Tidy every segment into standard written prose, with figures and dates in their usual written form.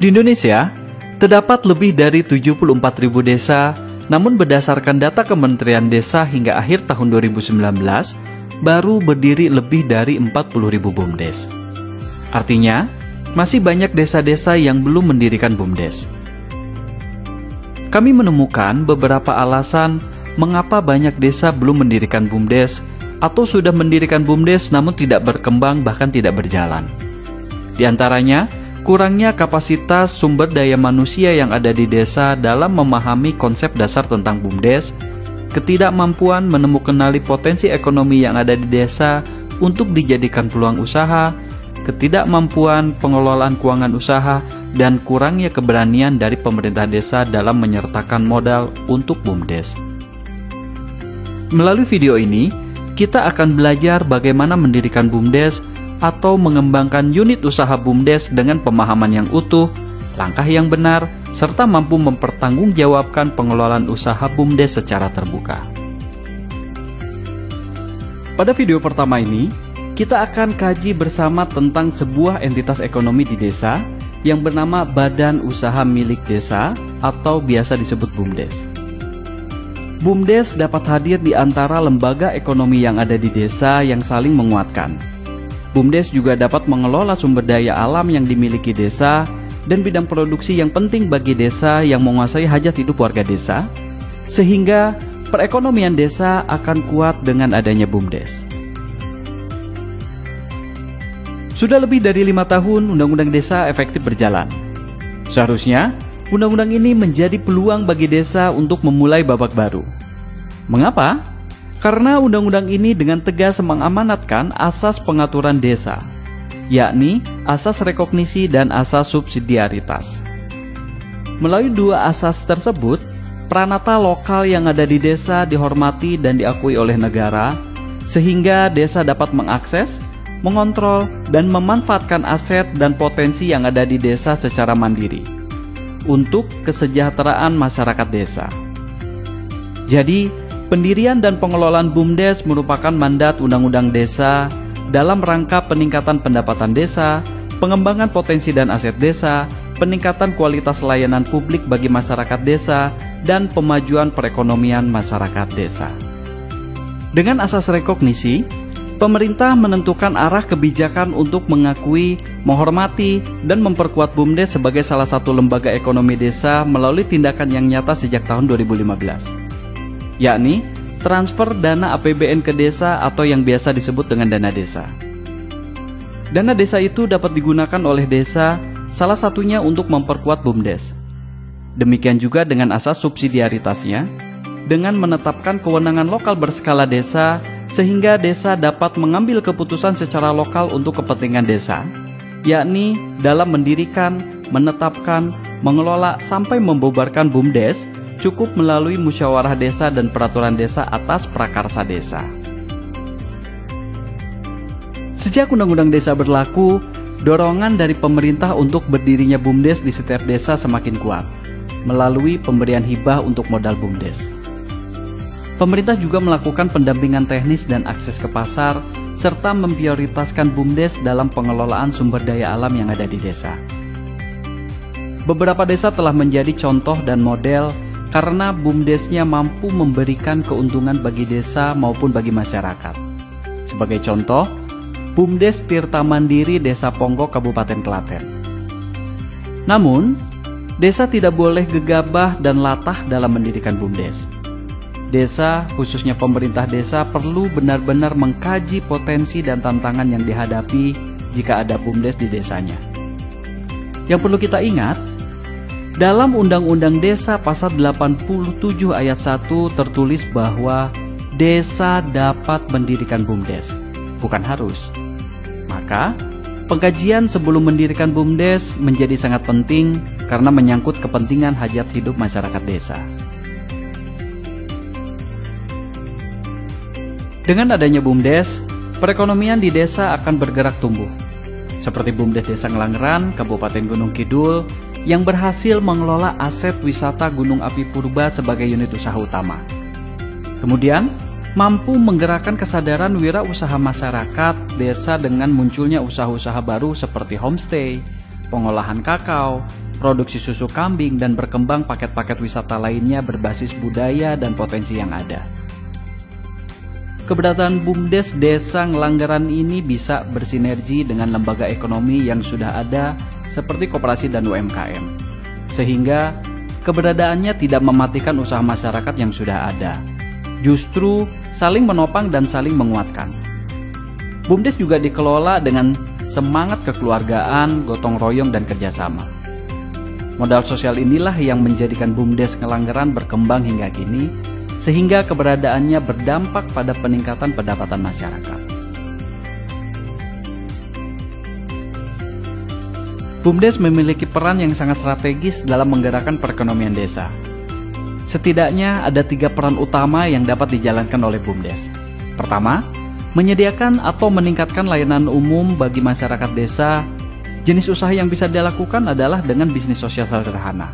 Di Indonesia, terdapat lebih dari 74.000 desa, namun berdasarkan data Kementerian Desa hingga akhir tahun 2019, baru berdiri lebih dari 40.000 BUMDes. Artinya, masih banyak desa-desa yang belum mendirikan BUMDes. Kami menemukan beberapa alasan mengapa banyak desa belum mendirikan BUMDes atau sudah mendirikan BUMDes namun tidak berkembang bahkan tidak berjalan. Di antaranya, kurangnya kapasitas sumber daya manusia yang ada di desa dalam memahami konsep dasar tentang BUMDes, ketidakmampuan menemukanali potensi ekonomi yang ada di desa untuk dijadikan peluang usaha, ketidakmampuan pengelolaan keuangan usaha, dan kurangnya keberanian dari pemerintah desa dalam menyertakan modal untuk BUMDes. Melalui video ini, kita akan belajar bagaimana mendirikan BUMDes atau mengembangkan unit usaha BUMDes dengan pemahaman yang utuh, langkah yang benar, serta mampu mempertanggungjawabkan pengelolaan usaha BUMDes secara terbuka. Pada video pertama ini, kita akan kaji bersama tentang sebuah entitas ekonomi di desa yang bernama Badan Usaha Milik Desa atau biasa disebut BUMDes. BUMDes dapat hadir di antara lembaga ekonomi yang ada di desa yang saling menguatkan. BUMDes juga dapat mengelola sumber daya alam yang dimiliki desa dan bidang produksi yang penting bagi desa yang menguasai hajat hidup warga desa, sehingga perekonomian desa akan kuat dengan adanya BUMDes. Sudah lebih dari 5 tahun Undang-Undang Desa efektif berjalan. Seharusnya, undang-undang ini menjadi peluang bagi desa untuk memulai babak baru. Mengapa? Karena undang-undang ini dengan tegas mengamanatkan asas pengaturan desa, yakni asas rekognisi dan asas subsidiaritas. Melalui dua asas tersebut, peranata lokal yang ada di desa dihormati dan diakui oleh negara, sehingga desa dapat mengakses, mengontrol, dan memanfaatkan aset dan potensi yang ada di desa secara mandiri untuk kesejahteraan masyarakat desa. Jadi, pendirian dan pengelolaan BUMDes merupakan mandat Undang-Undang Desa dalam rangka peningkatan pendapatan desa, pengembangan potensi dan aset desa, peningkatan kualitas layanan publik bagi masyarakat desa, dan pemajuan perekonomian masyarakat desa. Dengan asas rekognisi, pemerintah menentukan arah kebijakan untuk mengakui, menghormati, dan memperkuat BUMDes sebagai salah satu lembaga ekonomi desa melalui tindakan yang nyata sejak tahun 2015. Yakni transfer dana APBN ke desa atau yang biasa disebut dengan dana desa. Dana desa itu dapat digunakan oleh desa, salah satunya untuk memperkuat BUMDes. Demikian juga dengan asas subsidiaritasnya, dengan menetapkan kewenangan lokal berskala desa, sehingga desa dapat mengambil keputusan secara lokal untuk kepentingan desa, yakni dalam mendirikan, menetapkan, mengelola sampai membubarkan BUMDes, cukup melalui musyawarah desa dan peraturan desa atas prakarsa desa. Sejak Undang-Undang Desa berlaku, dorongan dari pemerintah untuk berdirinya BUMDes di setiap desa semakin kuat, melalui pemberian hibah untuk modal BUMDes. Pemerintah juga melakukan pendampingan teknis dan akses ke pasar, serta memprioritaskan BUMDes dalam pengelolaan sumber daya alam yang ada di desa. Beberapa desa telah menjadi contoh dan model karena BUMDesnya mampu memberikan keuntungan bagi desa maupun bagi masyarakat. Sebagai contoh, BUMDes Tirta Mandiri Desa Ponggok Kabupaten Klaten. Namun, desa tidak boleh gegabah dan latah dalam mendirikan BUMDes. Desa, khususnya pemerintah desa, perlu benar-benar mengkaji potensi dan tantangan yang dihadapi jika ada BUMDes di desanya. Yang perlu kita ingat, dalam Undang-Undang Desa pasal 87 ayat 1 tertulis bahwa desa dapat mendirikan BUMDes, bukan harus. Maka, pengkajian sebelum mendirikan BUMDes menjadi sangat penting karena menyangkut kepentingan hajat hidup masyarakat desa. Dengan adanya BUMDes, perekonomian di desa akan bergerak tumbuh. Seperti BUMDes Desa Ngelanggeran, Kabupaten Gunung Kidul, yang berhasil mengelola aset wisata Gunung Api Purba sebagai unit usaha utama. Kemudian, mampu menggerakkan kesadaran wirausaha masyarakat desa dengan munculnya usaha-usaha baru seperti homestay, pengolahan kakao, produksi susu kambing, dan berkembang paket-paket wisata lainnya berbasis budaya dan potensi yang ada. Keberadaan BUMDes Desa Ngelanggeran ini bisa bersinergi dengan lembaga ekonomi yang sudah ada seperti koperasi dan UMKM, sehingga keberadaannya tidak mematikan usaha masyarakat yang sudah ada, justru saling menopang dan saling menguatkan. BUMDes juga dikelola dengan semangat kekeluargaan, gotong royong, dan kerjasama. Modal sosial inilah yang menjadikan BUMDes Ngelanggeran berkembang hingga kini, sehingga keberadaannya berdampak pada peningkatan pendapatan masyarakat. BUMDes memiliki peran yang sangat strategis dalam menggerakkan perekonomian desa. Setidaknya ada 3 peran utama yang dapat dijalankan oleh BUMDes. Pertama, menyediakan atau meningkatkan layanan umum bagi masyarakat desa. Jenis usaha yang bisa dilakukan adalah dengan bisnis sosial sederhana.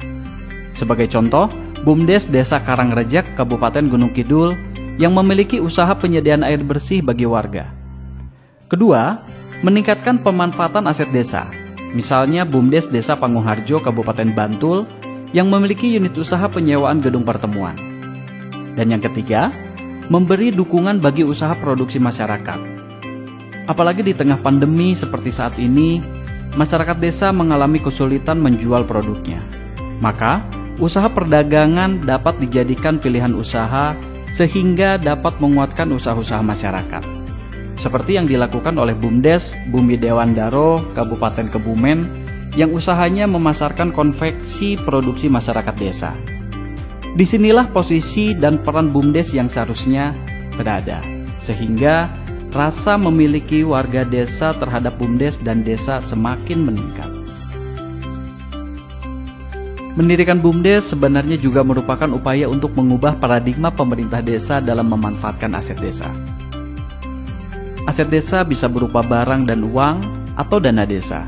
Sebagai contoh, BUMDes Desa Karangrejek, Kabupaten Gunung Kidul, yang memiliki usaha penyediaan air bersih bagi warga. Kedua, meningkatkan pemanfaatan aset desa. Misalnya BUMDes Desa Pangungharjo, Kabupaten Bantul, yang memiliki unit usaha penyewaan gedung pertemuan. Dan yang ketiga, memberi dukungan bagi usaha produksi masyarakat. Apalagi di tengah pandemi seperti saat ini, masyarakat desa mengalami kesulitan menjual produknya. Maka, usaha perdagangan dapat dijadikan pilihan usaha sehingga dapat menguatkan usaha-usaha masyarakat. Seperti yang dilakukan oleh BUMDes Bumi Dewandaro, Kabupaten Kebumen, yang usahanya memasarkan konveksi produksi masyarakat desa. Disinilah posisi dan peran BUMDes yang seharusnya berada, sehingga rasa memiliki warga desa terhadap BUMDes dan desa semakin meningkat. Mendirikan BUMDes sebenarnya juga merupakan upaya untuk mengubah paradigma pemerintah desa dalam memanfaatkan aset desa. Aset desa bisa berupa barang dan uang atau dana desa.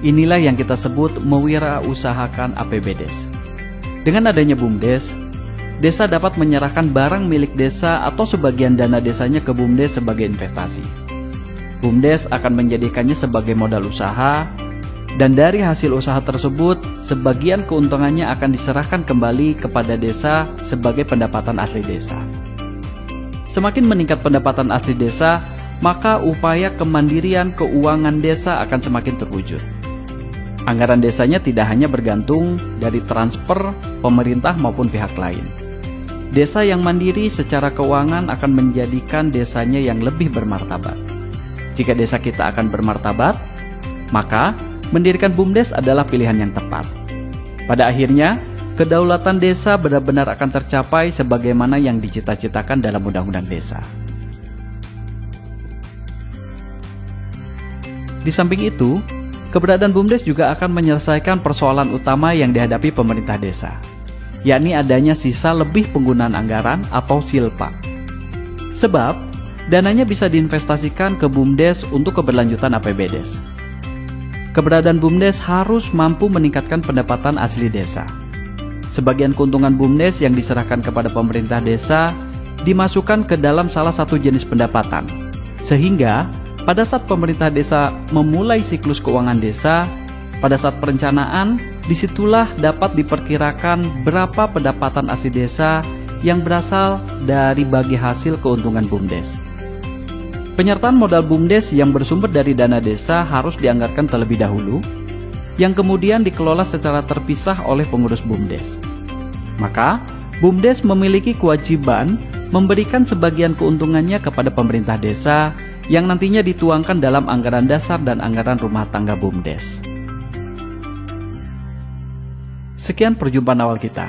Inilah yang kita sebut mewirausahakan APBDes. Dengan adanya BUMDes, desa dapat menyerahkan barang milik desa atau sebagian dana desanya ke BUMDes sebagai investasi. BUMDes akan menjadikannya sebagai modal usaha, dan dari hasil usaha tersebut, sebagian keuntungannya akan diserahkan kembali kepada desa sebagai pendapatan asli desa. Semakin meningkat pendapatan asli desa, maka upaya kemandirian keuangan desa akan semakin terwujud. Anggaran desanya tidak hanya bergantung dari transfer pemerintah maupun pihak lain. Desa yang mandiri secara keuangan akan menjadikan desanya yang lebih bermartabat. Jika desa kita akan bermartabat, maka mendirikan BUMDes adalah pilihan yang tepat. Pada akhirnya, kedaulatan desa benar-benar akan tercapai sebagaimana yang dicita-citakan dalam Undang-Undang Desa. Di samping itu, keberadaan BUMDes juga akan menyelesaikan persoalan utama yang dihadapi pemerintah desa, yakni adanya sisa lebih penggunaan anggaran atau silpa. Sebab, dananya bisa diinvestasikan ke BUMDes untuk keberlanjutan APBDes. Keberadaan BUMDes harus mampu meningkatkan pendapatan asli desa. Sebagian keuntungan BUMDes yang diserahkan kepada pemerintah desa dimasukkan ke dalam salah satu jenis pendapatan, sehingga pada saat pemerintah desa memulai siklus keuangan desa, pada saat perencanaan, disitulah dapat diperkirakan berapa pendapatan asli desa yang berasal dari bagi hasil keuntungan BUMDes. Penyertaan modal BUMDes yang bersumber dari dana desa harus dianggarkan terlebih dahulu, yang kemudian dikelola secara terpisah oleh pengurus BUMDes. Maka, BUMDes memiliki kewajiban memberikan sebagian keuntungannya kepada pemerintah desa yang nantinya dituangkan dalam anggaran dasar dan anggaran rumah tangga BUMDes. Sekian perjumpaan awal kita.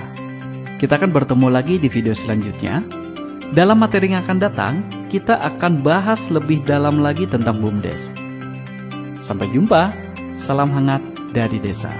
Kita akan bertemu lagi di video selanjutnya. Dalam materi yang akan datang, kita akan bahas lebih dalam lagi tentang BUMDes. Sampai jumpa, salam hangat dari desa.